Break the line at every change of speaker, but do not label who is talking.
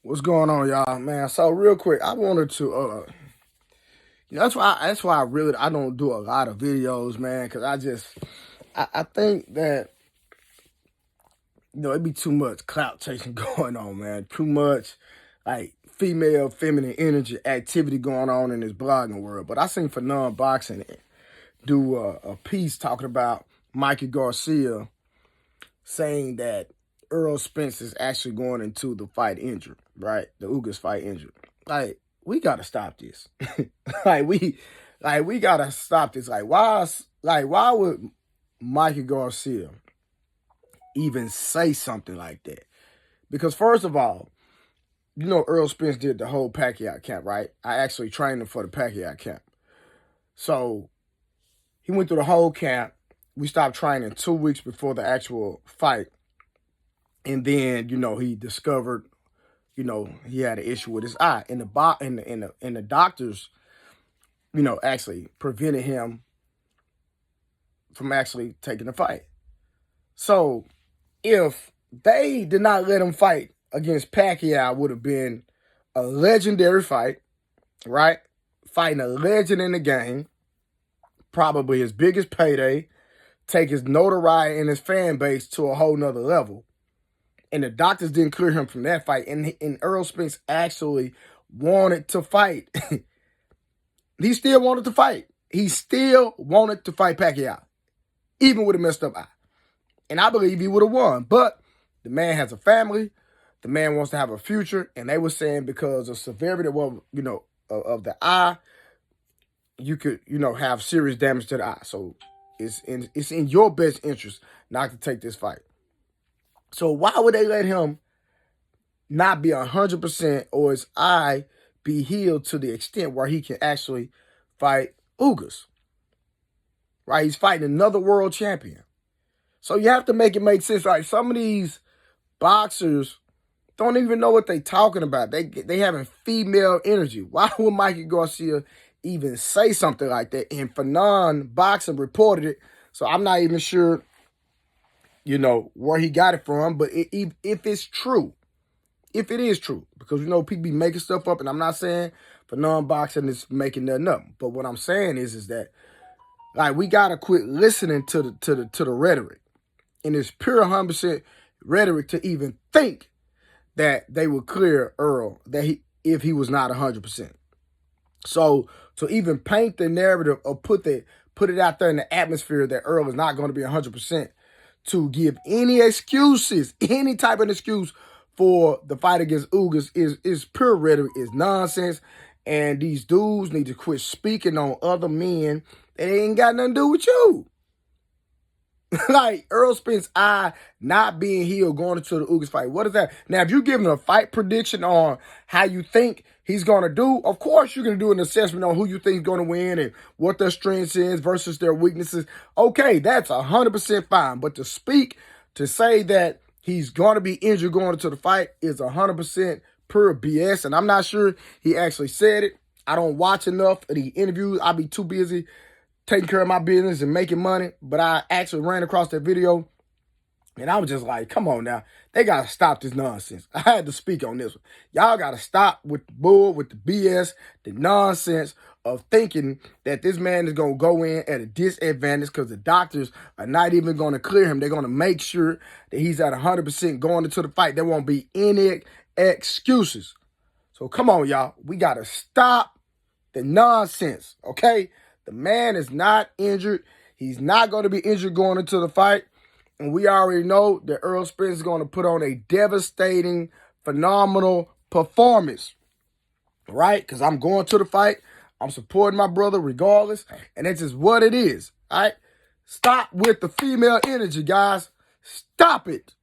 What's going on, y'all, man? So real quick, I wanted to, that's why I don't do a lot of videos, man, because I think that it'd be too much clout chasing going on, man. Too much like feminine energy activity going on in this blogging world. But I seen for non-boxing do a piece talking about Mikey Garcia saying that Errol Spence is actually going into the fight injured, right? The Ugas fight injured. Like, we gotta stop this. we gotta stop this. Why would Mikey Garcia even say something like that? Because first of all, Errol Spence did the whole Pacquiao camp, right? I actually trained him for the Pacquiao camp. So he went through the whole camp. We stopped training 2 weeks before the actual fight. And then, he discovered, he had an issue with his eye. And the doctors, actually prevented him from actually taking the fight. So if they did not let him fight against Pacquiao, would have been a legendary fight, right? Fighting a legend in the game, probably his biggest payday, take his notoriety and his fan base to a whole nother level. And the doctors didn't clear him from that fight. And Errol Spence actually wanted to fight. He still wanted to fight. He still wanted to fight Pacquiao, even with a messed up eye. And I believe he would have won. But the man has a family. The man wants to have a future. And they were saying because of severity of the eye, you could, have serious damage to the eye. So it's in your best interest not to take this fight. So why would they let him not be 100% or his eye be healed to the extent where he can actually fight Ugas? Right? He's fighting another world champion. So you have to make it make sense. Like, some of these boxers don't even know what they're talking about. They having female energy. Why would Mikey Garcia even say something like that? And Fanon Boxing reported it. So I'm not even sure, where he got it from. But if it's true, if it is true, because, people be making stuff up, and I'm not saying Fanon Boxing is making nothing up. But what I'm saying is that, like, we got to quit listening to the rhetoric. And it's pure 100% rhetoric to even think that they would clear Errol if he was not 100%. So to even paint the narrative or put it out there in the atmosphere that Errol is not going to be 100%, to give any excuses, any type of excuse for the fight against Ugas is pure rhetoric, is nonsense. And these dudes need to quit speaking on other men that ain't got nothing to do with you. Like, Errol Spence's eye not being healed going into the Ugas fight. What is that? Now, if you're giving a fight prediction on how you think he's going to do, of course you're going to do an assessment on who you think is going to win and what their strengths is versus their weaknesses. Okay, that's 100% fine. But to say that he's going to be injured going into the fight is 100% pure BS. And I'm not sure he actually said it. I don't watch enough of the interviews. I'll be too busy taking care of my business and making money. But I actually ran across that video, and I was just like, come on now. They got to stop this nonsense. I had to speak on this one. Y'all got to stop with the bull, with the BS, the nonsense of thinking that this man is going to go in at a disadvantage because the doctors are not even going to clear him. They're going to make sure that he's at 100% going into the fight. There won't be any excuses. So come on, y'all. We got to stop the nonsense, okay? The man is not injured. He's not going to be injured going into the fight. And we already know that Errol Spence is going to put on a devastating, phenomenal performance, right? Because I'm going to the fight. I'm supporting my brother regardless. And that's just what it is, all right? Stop with the female energy, guys. Stop it.